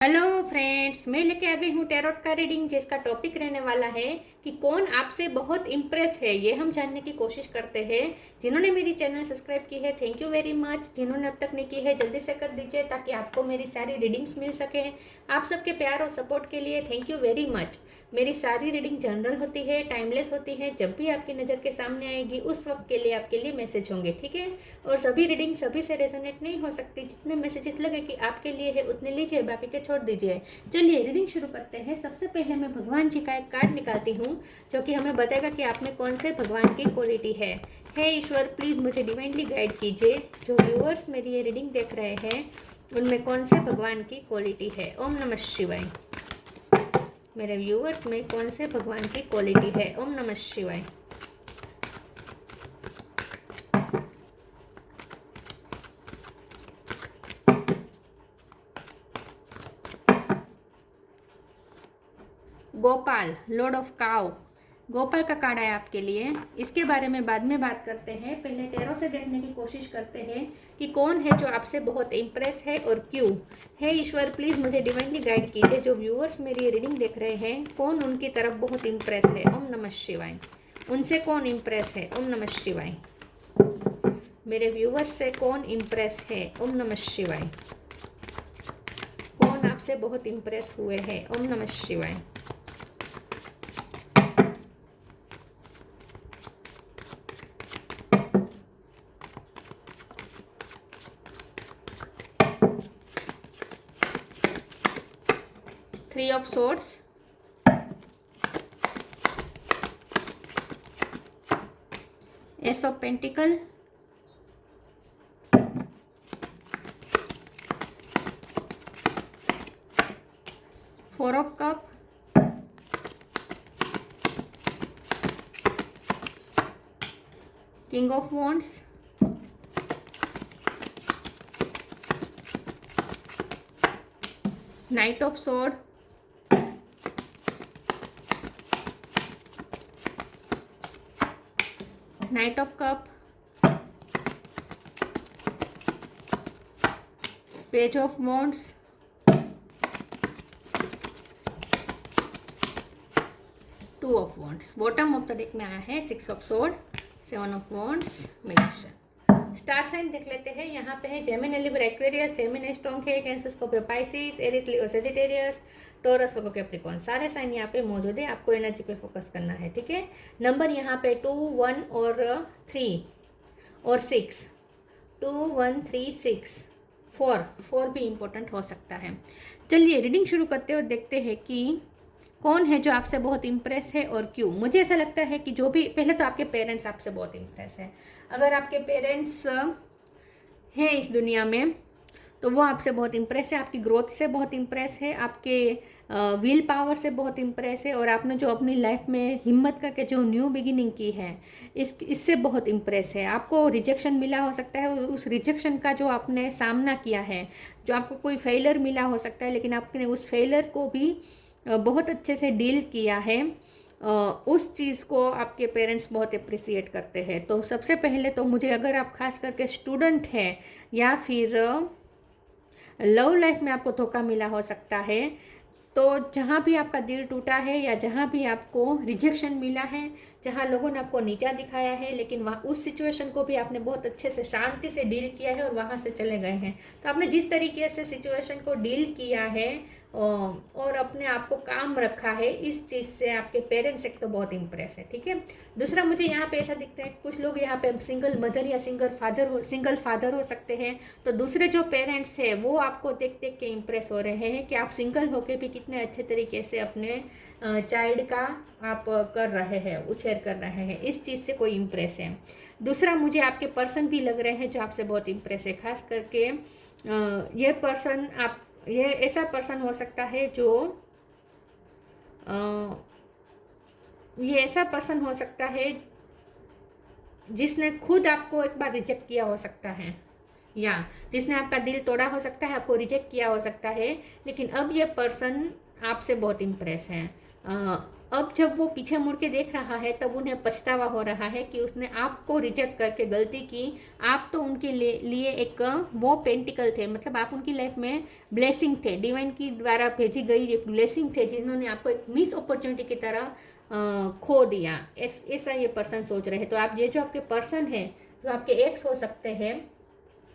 Hello friends, मैं लेके आ गई हूँ टैरोट का रीडिंग, जिसका टॉपिक रहने वाला है कि कौन आपसे बहुत इम्प्रेस है। ये हम जानने की कोशिश करते हैं। जिन्होंने मेरी चैनल सब्सक्राइब की है, थैंक यू वेरी मच। जिन्होंने अब तक नहीं की है, जल्दी से कर दीजिए ताकि आपको मेरी सारी रीडिंग्स मिल सके। आप सबके प्यार और सपोर्ट के लिए थैंक यू वेरी मच। मेरी सारी रीडिंग जनरल होती है, टाइमलेस होती है। जब भी आपकी नज़र के सामने आएगी उस वक्त के लिए आपके लिए मैसेज होंगे, ठीक है। और सभी रीडिंग सभी से रेजोनेट नहीं हो सकती। जितने मैसेजेस लगे कि आपके लिए है उतने लीजिए, बाकी के छोड़ दीजिए। चलिए रीडिंग शुरू करते हैं। सबसे पहले मैं भगवान जी का एक कार्ड निकालती हूँ, जो कि हमें बताएगा कि आप में कौन से भगवान की क्वालिटी है। हे ईश्वर, प्लीज़ मुझे डिवाइनली गाइड कीजिए। जो व्यूअर्स मेरी ये रीडिंग देख रहे हैं उनमें कौन से भगवान की क्वालिटी है। ओम नमः शिवाय। मेरे व्यूअर्स में कौन से भगवान की क्वालिटी है। ओम नमः शिवाय। Gopal, Lord of cow. Gopal का कार्ड है आपके लिए। इसके बारे में बाद में बात करते हैं। पहले टैरो से देखने की कोशिश करते हैं कि कौन है जो आपसे बहुत इम्प्रेस है और क्यों। हे ईश्वर, प्लीज़ मुझे डिवाइनली गाइड कीजिए। जो व्यूअर्स मेरी ये रीडिंग देख रहे हैं, कौन उनकी तरफ बहुत इम्प्रेस है। ओम नमः शिवाय। उनसे कौन इम्प्रेस है। ओम नमः शिवाय। मेरे व्यूअर्स से कौन इम्प्रेस है। ओम नमः शिवाय। कौन आपसे बहुत इम्प्रेस हुए हैं। ओम नमः शिवाय। Three of swords, ace of pentacle, four of cup, king of wands, knight of sword, knight of cup, page of wands, two of wands. Bottom of the deck में आया है six of sword, seven of wands, magician. Star sign देख लेते हैं। यहाँ पे है Gemini, Libra, Aquarius, Gemini strong है, Cancer, Scorpio, Pisces, Aries, Leo, Sagittarius, Taurus, Virgo, Capricorn. सारे साइन यहाँ पे मौजूद है। आपको एनर्जी पे फोकस करना है, ठीक है। नंबर यहाँ पे 2, 1 और 3 और 6, 2, 1, 3, 6, 4 भी इम्पोर्टेंट हो सकता है। चलिए रीडिंग शुरू करते हैं और देखते हैं कि कौन है जो आपसे बहुत इम्प्रेस है और क्यों। मुझे ऐसा लगता है कि जो भी, पहले तो आपके पेरेंट्स आपसे बहुत इम्प्रेस है। अगर आपके पेरेंट्स हैं इस दुनिया में तो वो आपसे बहुत इम्प्रेस है, आपकी ग्रोथ से बहुत इम्प्रेस है, आपके विल पावर से बहुत इम्प्रेस है, और आपने जो अपनी लाइफ में हिम्मत करके जो न्यू बिगिनिंग की है इससे बहुत इम्प्रेस है। आपको रिजेक्शन मिला हो सकता है, उस रिजेक्शन का जो आपने सामना किया है, जो आपको कोई फेलियर मिला हो सकता है, लेकिन आपने उस फेलियर को भी बहुत अच्छे से डील किया है। उस चीज़ को आपके पेरेंट्स बहुत अप्रिसिएट करते हैं। तो सबसे पहले तो मुझे, अगर आप खास करके स्टूडेंट हैं या फिर लव लाइफ में आपको धोखा मिला हो सकता है, तो जहाँ भी आपका दिल टूटा है या जहाँ भी आपको रिजेक्शन मिला है, जहाँ लोगों ने आपको नीचा दिखाया है, लेकिन वहाँ उस सिचुएशन को भी आपने बहुत अच्छे से शांति से डील किया है और वहाँ से चले गए हैं। तो आपने जिस तरीके से सिचुएशन को डील किया है और अपने आप को काम रखा है, इस चीज़ से आपके पेरेंट्स एक तो बहुत इम्प्रेस है, ठीक है। दूसरा, मुझे यहाँ पे ऐसा दिखता है कुछ लोग यहाँ पे सिंगल मदर या सिंगल फादर हो सकते हैं। तो दूसरे जो पेरेंट्स हैं वो आपको देख देख के इम्प्रेस हो रहे हैं कि आप सिंगल होके भी कितने अच्छे तरीके से अपने चाइल्ड का आप कर रहे हैं, उछेर कर रहे हैं। इस चीज़ से कोई इम्प्रेस है। दूसरा, मुझे आपके पर्सन भी लग रहे हैं जो आपसे बहुत इम्प्रेस है। खास करके ये ऐसा पर्सन हो सकता है जो ये ऐसा पर्सन हो सकता है जिसने खुद आपको एक बार रिजेक्ट किया हो सकता है, या जिसने आपका दिल तोड़ा हो सकता है, आपको रिजेक्ट किया हो सकता है, लेकिन अब ये पर्सन आपसे बहुत इम्प्रेस है। अब जब वो पीछे मुड़ के देख रहा है तब उन्हें पछतावा हो रहा है कि उसने आपको रिजेक्ट करके गलती की। आप तो उनके लिए एक वो पेंटिकल थे, मतलब आप उनकी लाइफ में ब्लेसिंग थे, डिवाइन की द्वारा भेजी गई एक ब्लेसिंग थे, जिन्होंने आपको एक मिस अपॉर्चुनिटी की तरह खो दिया। ऐसा ये पर्सन सोच रहे हैं। तो आप ये जो आपके पर्सन है, जो आपके एक्स हो सकते हैं,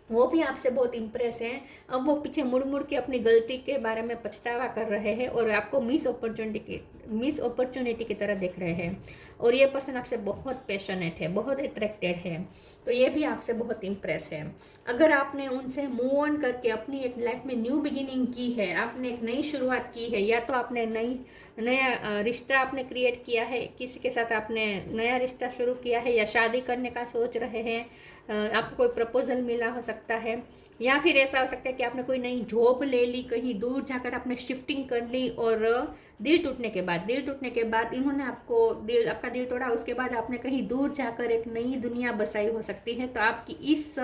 वो भी आपसे बहुत इम्प्रेस हैं। अब वो पीछे मुड़ मुड़ के अपनी गलती के बारे में पछतावा कर रहे हैं और आपको मिस अपॉर्चुनिटी की तरह देख रहे हैं। और ये पर्सन आपसे बहुत पैशनेट है, बहुत अट्रैक्टेड है, तो ये भी आपसे बहुत इम्प्रेस है। अगर आपने उनसे मूव ऑन करके अपनी एक लाइफ में न्यू बिगिनिंग की है, आपने एक नई शुरुआत की है, या तो आपने नया रिश्ता आपने क्रिएट किया है, किसी के साथ आपने नया रिश्ता शुरू किया है, या शादी करने का सोच रहे हैं, आपको कोई प्रपोजल मिला हो सकता है, या फिर ऐसा हो सकता है कि आपने कोई नई जॉब ले ली, कहीं दूर जाकर आपने शिफ्टिंग कर ली, और दिल टूटने के बाद इन्होंने आपका दिल तोड़ा, उसके बाद आपने कहीं दूर जाकर एक नई दुनिया बसाई हो सकती है। तो आपकी इस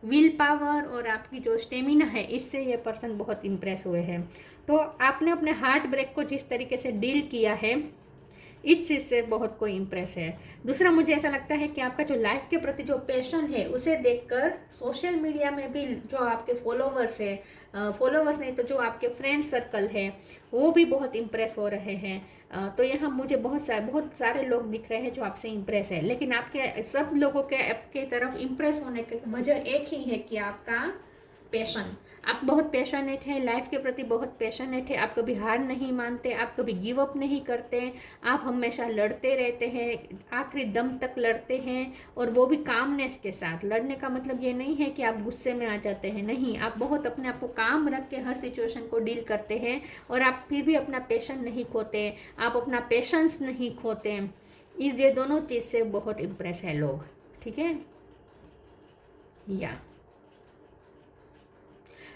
विल पावर और आपकी जो स्टेमिना है, इससे ये पर्सन बहुत इम्प्रेस हुए हैं। तो आपने अपने हार्ट ब्रेक को जिस तरीके से डील किया है, इस चीज़ से बहुत कोई इम्प्रेस है। दूसरा, मुझे ऐसा लगता है कि आपका जो लाइफ के प्रति जो पैशन है, उसे देखकर सोशल मीडिया में भी जो आपके फॉलोवर्स है, फॉलोवर्स नहीं तो जो आपके फ्रेंड सर्कल है, वो भी बहुत इम्प्रेस हो रहे हैं। तो यहाँ मुझे बहुत सारे लोग दिख रहे हैं जो आपसे इम्प्रेस है, लेकिन आपके सब लोगों के आपके तरफ इम्प्रेस होने की वजह एक ही है कि आपका पैशन। आप बहुत पैशनेट हैं, लाइफ के प्रति बहुत पैशनेट है, आप कभी हार नहीं मानते, आप कभी गिव अप नहीं करते, आप हमेशा लड़ते रहते हैं, आखिरी दम तक लड़ते हैं, और वो भी कामनेस के साथ। लड़ने का मतलब ये नहीं है कि आप गुस्से में आ जाते हैं, नहीं, आप बहुत अपने आप को काम रख के हर सिचुएशन को डील करते हैं, और आप फिर भी अपना पैशन नहीं खोते, आप अपना पेशेंस नहीं खोते। ये दोनों चीज़ से बहुत इम्प्रेस है लोग, ठीक है। या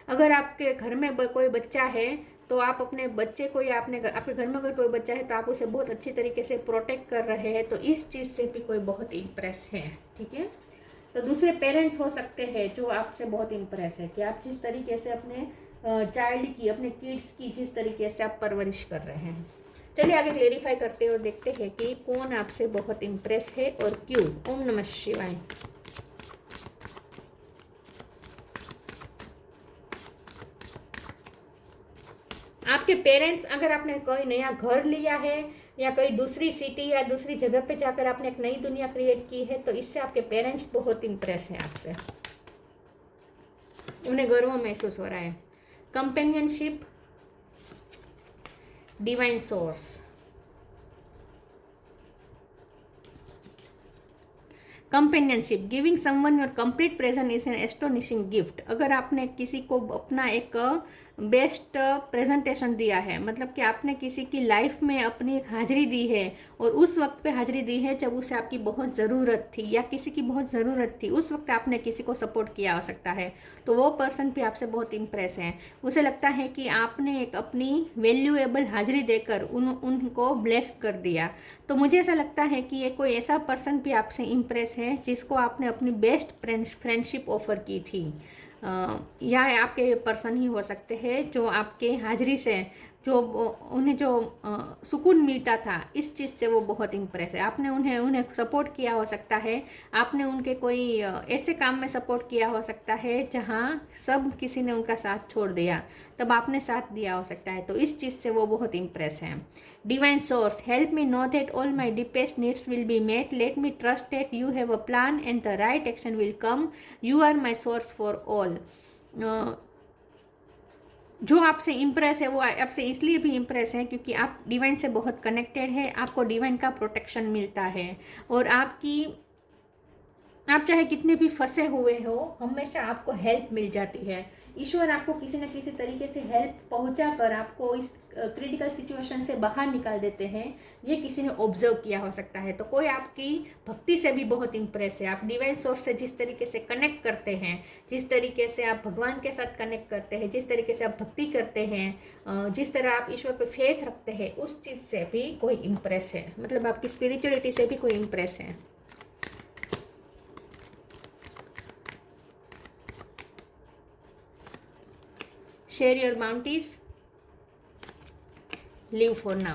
अगर आपके घर में कोई बच्चा है, तो आप अपने बच्चे को, या आपके घर में अगर कोई बच्चा है, तो आप उसे बहुत अच्छी तरीके से प्रोटेक्ट कर रहे हैं, तो इस चीज़ से भी कोई बहुत इम्प्रेस है, ठीक है। तो दूसरे पेरेंट्स हो सकते हैं जो आपसे बहुत इम्प्रेस है कि आप जिस तरीके से अपने चाइल्ड की, अपने किड्स की जिस तरीके से आप परवरिश कर रहे हैं। चलिए आगे क्लेरिफाई करते हैं और देखते हैं कि कौन आपसे बहुत इम्प्रेस है और क्यों। ओम नमः शिवाय। आपके पेरेंट्स, अगर आपने कोई नया घर लिया है, या कोई दूसरी सिटी या दूसरी जगह पे जाकर आपने एक नई दुनिया क्रिएट की है, तो इससे आपके पेरेंट्स बहुत इम्प्रेस हैं आपसे, उन्हें गर्व महसूस हो रहा है। Companionship, divine source, companionship, giving someone your complete present is an astonishing gift. अगर आपने किसी को अपना एक बेस्ट प्रेजेंटेशन दिया है, मतलब कि आपने किसी की लाइफ में अपनी एक हाजिरी दी है, और उस वक्त पे हाजिरी दी है जब उसे आपकी बहुत ज़रूरत थी, या किसी की बहुत ज़रूरत थी, उस वक्त आपने किसी को सपोर्ट किया हो सकता है, तो वो पर्सन भी आपसे बहुत इम्प्रेस है। उसे लगता है कि आपने एक अपनी वैल्यूएबल हाजिरी देकर उनको ब्लेस कर दिया। तो मुझे ऐसा लगता है कि ये कोई ऐसा पर्सन भी आपसे इम्प्रेस है जिसको आपने अपनी बेस्ट फ्रेंडशिप ऑफर की थी, या आपके पर्सन ही हो सकते हैं जो आपके हाजिरी से जो उन्हें जो सुकून मिलता था, इस चीज़ से वो बहुत इम्प्रेस है। आपने उन्हें सपोर्ट किया हो सकता है, आपने उनके कोई ऐसे काम में सपोर्ट किया हो सकता है जहाँ सब किसी ने उनका साथ छोड़ दिया, तब आपने साथ दिया हो सकता है, तो इस चीज़ से वो बहुत इम्प्रेस है। Divine source, help me know that all my deepest needs will be met, let me trust that you have a plan and the right action will come, you are my source for all. जो आपसे impress है वो आपसे इसलिए भी impress है क्योंकि आप डिवाइन से बहुत कनेक्टेड है, आपको डिवाइन का प्रोटेक्शन मिलता है, और आप चाहे कितने भी फंसे हुए हो, हमेशा आपको हेल्प मिल जाती है। ईश्वर आपको किसी न किसी तरीके से हेल्प पहुंचा कर आपको इस क्रिटिकल सिचुएशन से बाहर निकाल देते हैं, ये किसी ने ऑब्जर्व किया हो सकता है। तो कोई आपकी भक्ति से भी बहुत इम्प्रेस है। आप डिवाइन सोर्स से जिस तरीके से कनेक्ट करते हैं, जिस तरीके से आप भगवान के साथ कनेक्ट करते हैं, जिस तरीके से आप भक्ति करते हैं, जिस तरह आप ईश्वर पर फेथ रखते हैं, उस चीज़ से भी कोई इम्प्रेस है, मतलब आपकी स्पिरिचुअलिटी से भी कोई इम्प्रेस है। Share your bounties. Live for now.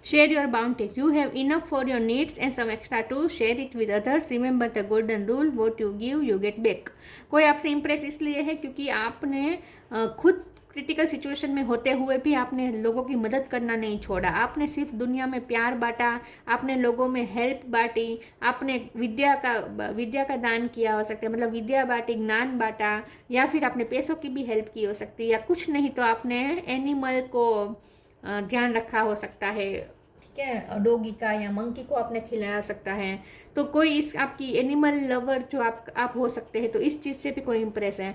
Share your bounties. You have enough for your needs and some extra too. Share it with others. Remember the golden rule, what you give you get back. कोई आपसे impress इसलिए है क्योंकि आपने खुद critical situation में होते हुए भी आपने लोगों की मदद करना नहीं छोड़ा। आपने सिर्फ दुनिया में प्यार बांटा, आपने लोगों में हेल्प बांटी, आपने विद्या का दान किया हो सकता है, मतलब विद्या बांटी, ज्ञान बांटा, या फिर आपने पैसों की भी हेल्प की हो सकती है, या कुछ नहीं तो आपने एनिमल को ध्यान रखा हो सकता है, ठीक है, डॉगी का या मंकी को आपने खिलाया सकता है। तो कोई इस आपकी एनिमल लवर जो आप हो सकते हैं, तो इस चीज़ से भी कोई इम्प्रेस है।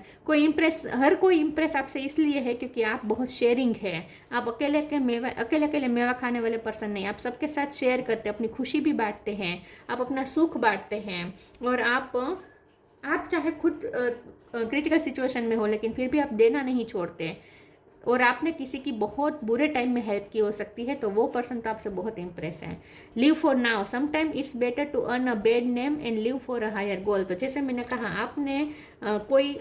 हर कोई इम्प्रेस आपसे इसलिए है क्योंकि आप बहुत शेयरिंग है। आप अकेले मेवा खाने वाले पर्सन नहीं, आप सबके साथ शेयर करते हैं, अपनी खुशी भी बांटते हैं, आप अपना सुख बांटते हैं, और आप चाहे खुद क्रिटिकल सिचुएशन में हो लेकिन फिर भी आप देना नहीं छोड़ते, और आपने किसी की बहुत बुरे टाइम में हेल्प की हो सकती है, तो वो पर्सन तो आपसे बहुत इम्प्रेस है। Live for now, sometime it's better to earn a bad name and live for a higher goal. तो जैसे मैंने कहा, आपने कोई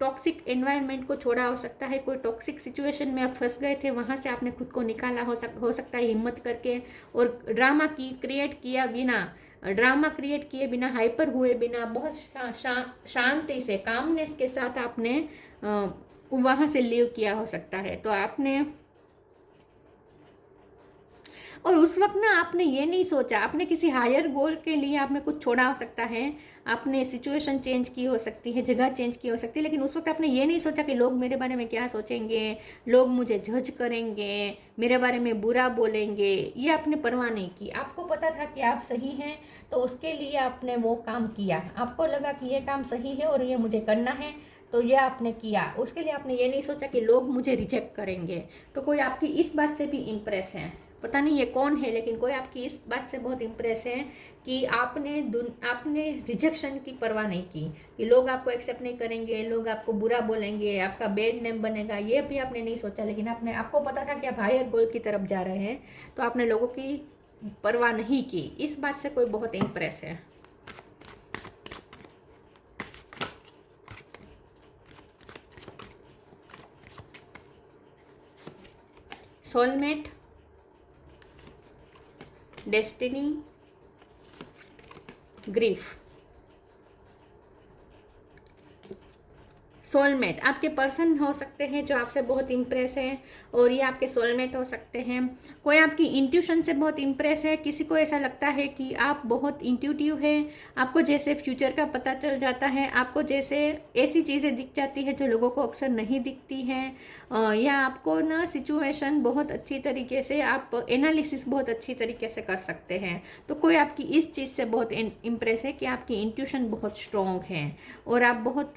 टॉक्सिक एनवायरनमेंट को छोड़ा हो सकता है, कोई टॉक्सिक सिचुएशन में आप फंस गए थे, वहाँ से आपने खुद को निकाला हो सकता है हिम्मत करके, और ड्रामा क्रिएट किए बिना, हाइपर हुए बिना, बहुत शांति से, कामनेस के साथ आपने वहाँ से लीव किया हो सकता है। तो आपने, और उस वक्त ना आपने ये नहीं सोचा, आपने किसी हायर गोल के लिए आपने कुछ छोड़ा हो सकता है, आपने सिचुएशन चेंज की हो सकती है, जगह चेंज की हो सकती है, लेकिन उस वक्त आपने ये नहीं सोचा कि लोग मेरे बारे में क्या सोचेंगे, लोग मुझे जज करेंगे, मेरे बारे में बुरा बोलेंगे, ये आपने परवाह नहीं की। आपको पता था कि आप सही हैं, तो उसके लिए आपने वो काम किया। आपको लगा कि ये काम सही है और ये मुझे करना है, तो ये आपने किया। उसके लिए आपने ये नहीं सोचा कि लोग मुझे रिजेक्ट करेंगे। तो कोई आपकी इस बात से भी इम्प्रेस है, पता नहीं ये कौन है, लेकिन कोई आपकी इस बात से बहुत इम्प्रेस है कि आपने रिजेक्शन की परवाह नहीं की, कि लोग आपको एक्सेप्ट नहीं करेंगे, लोग आपको बुरा बोलेंगे, आपका बैड नेम बनेगा, ये भी आपने नहीं सोचा। लेकिन आपको पता था कि आप हायर गोल की तरफ जा रहे हैं, तो आपने लोगों की परवाह नहीं की। इस बात से कोई बहुत इम्प्रेस है। Soulmate, destiny, grief. सोलमेट आपके पर्सन हो सकते हैं जो आपसे बहुत इम्प्रेस है, और ये आपके सोलमेट हो सकते हैं। कोई आपकी इंट्यूशन से बहुत इम्प्रेस है, किसी को ऐसा लगता है कि आप बहुत इंट्यूटिव है, आपको जैसे फ्यूचर का पता चल जाता है, आपको जैसे ऐसी चीज़ें दिख जाती है जो लोगों को अक्सर नहीं दिखती हैं, या आपको ना सिचुएशन बहुत अच्छी तरीके से, आप एनालिसिस बहुत अच्छी तरीके से कर सकते हैं। तो कोई आपकी इस चीज़ से बहुत इम्प्रेस है कि आपकी इंट्यूशन बहुत स्ट्रॉन्ग है, और आप बहुत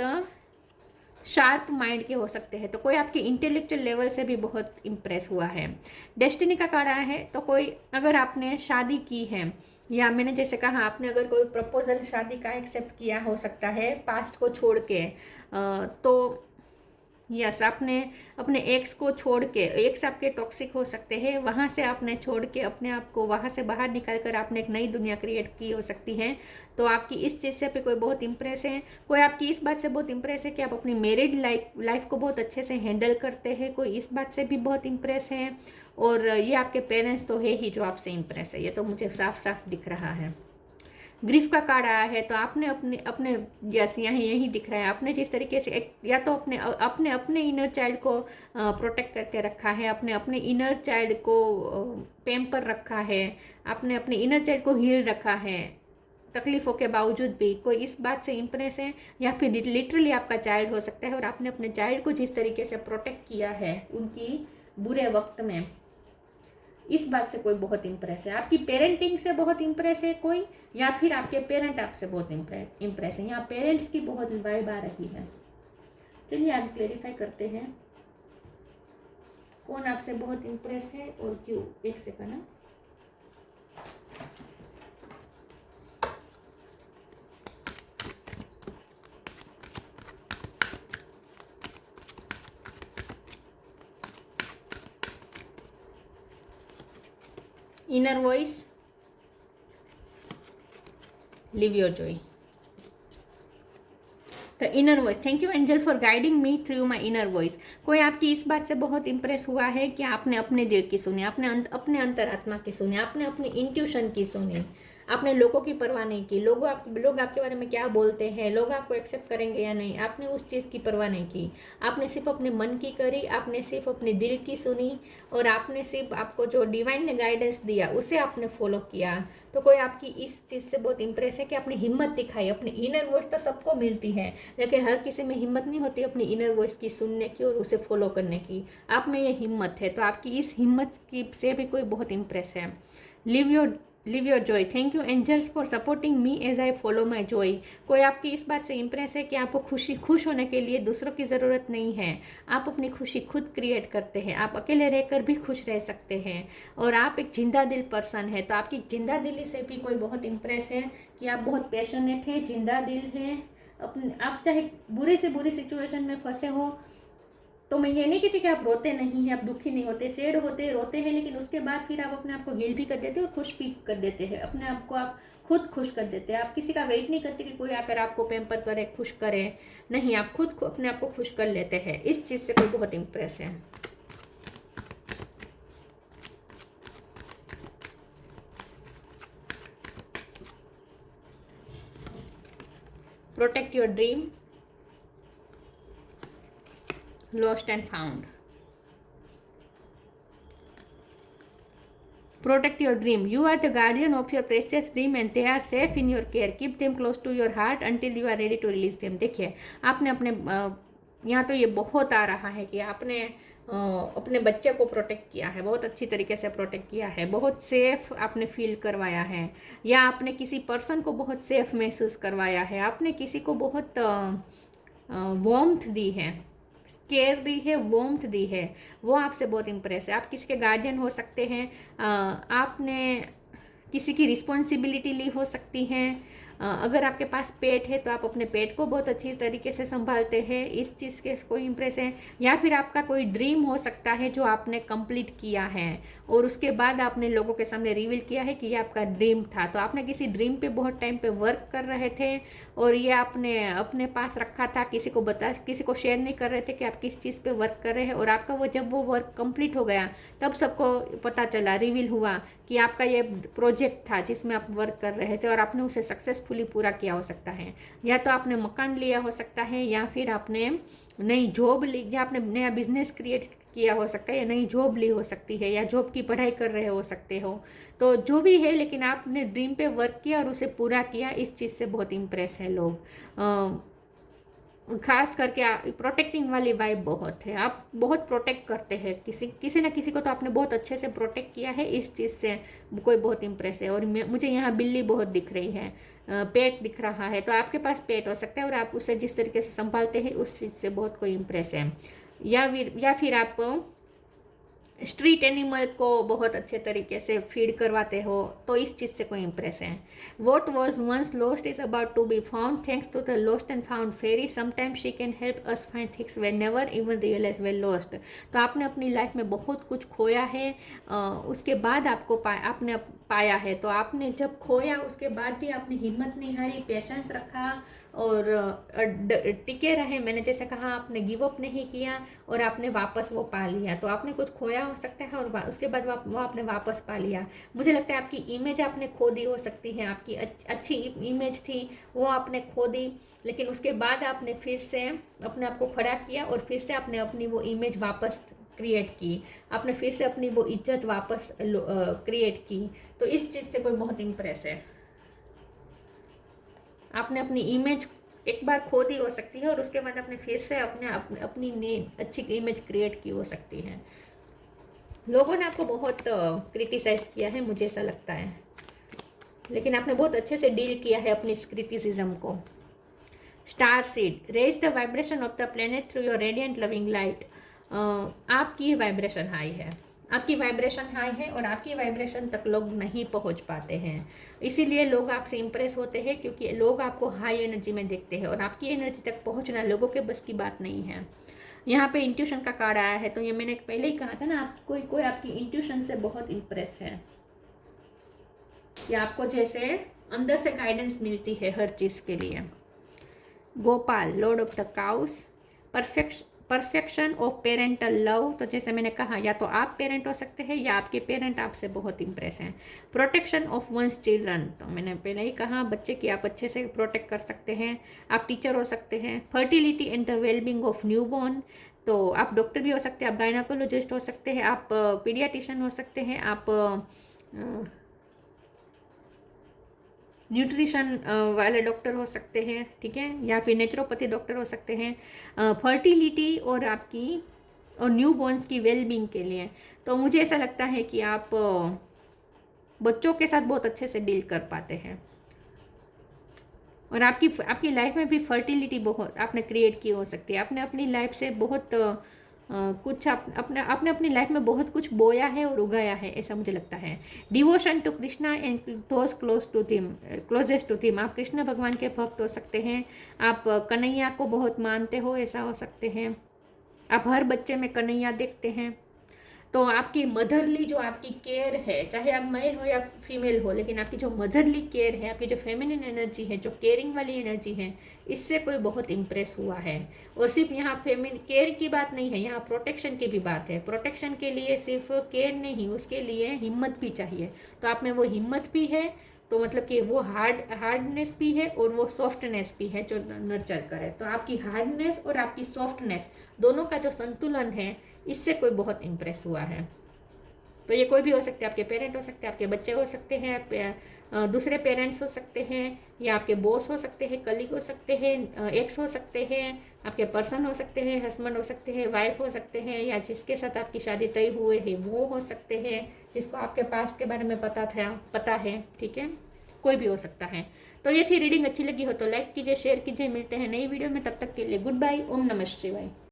शार्प माइंड के हो सकते हैं। तो कोई आपके इंटेलेक्चुअल लेवल से भी बहुत इम्प्रेस हुआ है। डेस्टिनी का कार्ड आया है, तो कोई अगर आपने शादी की है, या मैंने जैसे कहा आपने अगर कोई प्रपोजल शादी का एक्सेप्ट किया हो सकता है पास्ट को छोड़ के, तो यस, आपने अपने एक्स को छोड़ के, एक्स आपके टॉक्सिक हो सकते हैं, वहाँ से आपने छोड़ के अपने आप को वहाँ से बाहर निकाल कर आपने एक नई दुनिया क्रिएट की हो सकती है। तो आपकी इस चीज़ से पे कोई बहुत इम्प्रेस है। कोई आपकी इस बात से बहुत इम्प्रेस है कि आप अपनी मैरिड लाइफ को बहुत अच्छे से हैंडल करते हैं, कोई इस बात से भी बहुत इम्प्रेस है। और ये आपके पेरेंट्स तो है ही जो आपसे इम्प्रेस है, ये तो मुझे साफ साफ दिख रहा है। ग्रीफ का कार्ड आया है, तो आपने अपने यस यही दिख रहा है, आपने जिस तरीके से या तो अपने इनर चाइल्ड को प्रोटेक्ट करके रखा है, अपने इनर चाइल्ड को पेम्पर रखा है, आपने अपने इनर चाइल्ड को हील रखा है तकलीफ़ों के बावजूद भी। कोई इस बात से इम्प्रेस है, या फिर लिटरली आपका चाइल्ड हो सकता है, और आपने अपने चाइल्ड को जिस तरीके से प्रोटेक्ट किया है उनकी बुरे वक्त में, इस बात से कोई बहुत इम्प्रेस है। आपकी पेरेंटिंग से बहुत इम्प्रेस है कोई, या फिर आपके पेरेंट आपसे बहुत इम्प्रेस है। यहाँ पेरेंट्स की बहुत वाइब आ रही है। चलिए आप क्लेरिफाई करते हैं कौन आपसे बहुत इम्प्रेस है और क्यों। एक सेकंड ना, inner voice, live your Joy. The inner voice, thank you angel for guiding me through my inner voice. कोई आपकी इस बात से बहुत इंप्रेस हुआ है कि आपने अपने दिल की सुनी, आपने अपने अंतरात्मा की सुनी, आपने अपनी इंट्यूशन की सुनी, आपने लोगों की परवाह नहीं की। लोग आपके बारे में क्या बोलते हैं, लोग आपको एक्सेप्ट करेंगे या नहीं, आपने उस चीज़ की परवाह नहीं की। आपने सिर्फ अपने मन की करी, आपने सिर्फ अपने दिल की सुनी, और आपने सिर्फ आपको जो डिवाइन ने गाइडेंस दिया उसे आपने फॉलो किया। तो कोई आपकी इस चीज़ से बहुत इंप्रेस है कि आपने हिम्मत दिखाई। अपनी इनर वॉइस तो सबको मिलती है, लेकिन हर किसी में हिम्मत नहीं होती अपनी इनर वॉइस की सुनने की और उसे फॉलो करने की। आप में ये हिम्मत है, तो आपकी इस हिम्मत की से भी कोई बहुत इंप्रेस है। Live your joy, thank you angels for supporting me as I follow my joy. कोई आपकी इस बात से इंप्रेस है कि आपको खुश होने के लिए दूसरों की ज़रूरत नहीं है। आप अपनी खुशी खुद क्रिएट करते हैं, आप अकेले रहकर भी खुश रह सकते हैं, और आप एक जिंदा दिल पर्सन है। तो आपकी जिंदा दिली से भी कोई बहुत इंप्रेस है कि आप बहुत पैशनेट है, जिंदा दिल है। आप चाहे बुरे से बुरी सिचुएशन में फंसे हो, तो मैं ये नहीं कहती कि आप रोते नहीं हैं, आप दुखी नहीं होते, सैड होते, रोते हैं, लेकिन उसके बाद फिर आप अपने आप को हील भी कर देते हैं और खुश भी कर देते हैं। अपने आप को आप खुद खुश कर देते हैं। आप किसी का वेट नहीं करते कि कोई आकर आपको पैम्पर करे, खुश करे। नहीं, आप खुद अपने आप को खुश कर लेते हैं। इस चीज़ से कोई बहुत इंप्रेस है। Protect your dream, lost and found. Protect your dream. You are the guardian of your precious dream and they are safe in your care. Keep them close to your heart until you are ready to release them. देखिए, आपने अपने यहाँ तो ये बहुत आ रहा है कि आपने अपने बच्चे को प्रोटेक्ट किया है, बहुत अच्छी तरीके से प्रोटेक्ट किया है, बहुत सेफ आपने फील करवाया है, या आपने किसी पर्सन को बहुत सेफ महसूस करवाया है, आपने किसी को बहुत वार्मथ दी है, केयर दी है, वॉर्मथ दी है। वो आपसे बहुत इंप्रेस है। आप किसी के गार्डियन हो सकते हैं, आपने किसी की रिस्पॉन्सिबिलिटी ली हो सकती हैं। अगर आपके पास पेट है तो आप अपने पेट को बहुत अच्छी तरीके से संभालते हैं, इस चीज़ के कोई इंप्रेस है। या फिर आपका कोई ड्रीम हो सकता है जो आपने कंप्लीट किया है और उसके बाद आपने लोगों के सामने रिवील किया है कि ये आपका ड्रीम था। तो आपने किसी ड्रीम पे बहुत टाइम पे वर्क कर रहे थे और ये आपने अपने पास रखा था, किसी को शेयर नहीं कर रहे थे कि आप किस चीज़ पे वर्क कर रहे हैं। और आपका जब वो वर्क कंप्लीट हो गया तब सबको पता चला, रिवील हुआ कि आपका ये प्रोजेक्ट था जिसमें आप वर्क कर रहे थे और आपने उसे सक्सेसफुली पूरा किया हो सकता है। या तो आपने मकान लिया हो सकता है, या फिर आपने नई जॉब ली, या आपने नया बिजनेस क्रिएट किया हो सकता है, या नई जॉब ली हो सकती है, या जॉब की पढ़ाई कर रहे हो सकते हो। तो जो भी है, लेकिन आपने ड्रीम पे वर्क किया और उसे पूरा किया। इस चीज़ से बहुत इंप्रेस है लोग। खास करके प्रोटेक्टिंग वाली वाइब बहुत है। आप बहुत प्रोटेक्ट करते हैं किसी ना किसी को, तो आपने बहुत अच्छे से प्रोटेक्ट किया है। इस चीज़ से कोई बहुत इंप्रेस है। और मुझे यहाँ बिल्ली बहुत दिख रही है, पेट दिख रहा है, तो आपके पास पेट हो सकता है और आप उसे जिस तरीके से संभालते हैं उस चीज़ से बहुत कोई इंप्रेस है। या फिर आप स्ट्रीट एनिमल को बहुत अच्छे तरीके से फीड करवाते हो, तो इस चीज़ से कोई इंप्रेस है। What was once lost is about to be found thanks to the lost and found fairy, sometimes she can help us find things we never even realise we lost. तो आपने अपनी लाइफ में बहुत कुछ खोया है, उसके बाद आपने पाया है। तो आपने जब खोया उसके बाद भी आपने हिम्मत नहीं हारी, पेशेंस रखा और टिके रहे। मैंने जैसे कहा, आपने गिव अप नहीं किया और आपने वापस वो पा लिया। तो आपने कुछ खोया हो सकता है और उसके बाद वो आपने वापस पा लिया। मुझे लगता है आपकी इमेज आपने खो दी हो सकती है, आपकी अच्छी इमेज थी वो आपने खो दी, लेकिन उसके बाद आपने फिर से अपने आप को खड़ा किया और फिर से आपने अपनी वो इमेज वापस क्रिएट की, आपने फिर से अपनी वो इज्जत वापस क्रिएट की। तो इस चीज़ से कोई बहुत इंप्रेस है। आपने अपनी इमेज एक बार खो दी हो सकती है और उसके बाद आपने फिर से अपनी अच्छी इमेज क्रिएट की हो सकती है। लोगों ने आपको बहुत क्रिटिसाइज किया है, मुझे ऐसा लगता है, लेकिन आपने बहुत अच्छे से डील किया है अपनी इस क्रिटिसिज्म को। Star seed, raise the vibration of the planet through your radiant loving light. आपकी वाइब्रेशन हाई है, आपकी वाइब्रेशन हाई है और आपकी वाइब्रेशन तक लोग नहीं पहुंच पाते हैं। इसीलिए लोग आपसे इंप्रेस होते हैं, क्योंकि लोग आपको हाई एनर्जी में देखते हैं और आपकी एनर्जी तक पहुंचना लोगों के बस की बात नहीं है। यहाँ पे इंट्यूशन का कार्ड आया है, तो ये मैंने पहले ही कहा था ना, कोई आपकी इंट्यूशन से बहुत इंप्रेस है, कि आपको जैसे अंदर से गाइडेंस मिलती है हर चीज़ के लिए। Gopal, Lord of the cows, perfection of parental love, तो जैसे मैंने कहा या तो आप पेरेंट हो सकते हैं या आपके पेरेंट आपसे बहुत इंप्रेस हैं। प्रोटेक्शन ऑफ वंस चिल्ड्रन, तो मैंने पहले ही कहा बच्चे की आप अच्छे से प्रोटेक्ट कर सकते हैं, आप टीचर हो सकते हैं। Fertility and the wellbeing of newborn, तो आप डॉक्टर भी हो सकते हैं, आप गायनाकोलॉजिस्ट हो सकते हैं, आप पीडियाटिशियन हो सकते हैं, आप न्यूट्रिशन वाले डॉक्टर हो सकते हैं, ठीक है, या फिर नेचुरोपैथी डॉक्टर हो सकते हैं। फर्टिलिटी और आपकी और न्यू बॉर्न्स की वेलबींग के लिए तो मुझे ऐसा लगता है कि आप बच्चों के साथ बहुत अच्छे से डील कर पाते हैं, और आपकी लाइफ में भी फर्टिलिटी बहुत आपने क्रिएट की हो सकती है। आपने अपनी लाइफ से बहुत कुछ आपने अपनी लाइफ में बहुत कुछ बोया है और उगाया है, ऐसा मुझे लगता है। Devotion to Krishna and those closest to them, आप कृष्ण भगवान के भक्त हो सकते हैं, आप कन्हैया को बहुत मानते हो, ऐसा हो सकते हैं। आप हर बच्चे में कन्हैया देखते हैं। तो आपकी मदरली जो आपकी केयर है, चाहे आप मेल हो या फीमेल हो, लेकिन आपकी जो मदरली केयर है, आपकी जो फेमिनिन एनर्जी है, जो केयरिंग वाली एनर्जी है, इससे कोई बहुत इम्प्रेस हुआ है। और सिर्फ यहाँ फेमिन केयर की बात नहीं है, यहाँ प्रोटेक्शन की भी बात है। प्रोटेक्शन के लिए सिर्फ केयर नहीं, उसके लिए हिम्मत भी चाहिए। तो आप में वो हिम्मत भी है, तो मतलब कि वो हार्डनेस भी है और वो सॉफ्टनेस भी है जो नर्चर करे। तो आपकी हार्डनेस और आपकी सॉफ्टनेस दोनों का जो संतुलन है, इससे कोई बहुत इम्प्रेस हुआ है। तो ये कोई भी हो सकते हैं, आपके पेरेंट हो सकते हैं, आपके बच्चे हो सकते हैं, दूसरे पेरेंट्स हो सकते हैं, या आपके बॉस हो सकते हैं, कलीग हो सकते हैं, एक्स हो सकते हैं, आपके पर्सन हो सकते हैं, हस्बैंड हो सकते हैं, वाइफ हो सकते हैं, या जिसके साथ आपकी शादी तय हुए है वो हो सकते हैं, जिसको आपके पास्ट के बारे में पता है, ठीक है, कोई भी हो सकता है। तो ये थी रीडिंग। अच्छी लगी हो तो लाइक कीजिए, शेयर कीजिए। मिलते हैं नई वीडियो में, तब तक के लिए गुड बाय। ओम नमः शिवाय।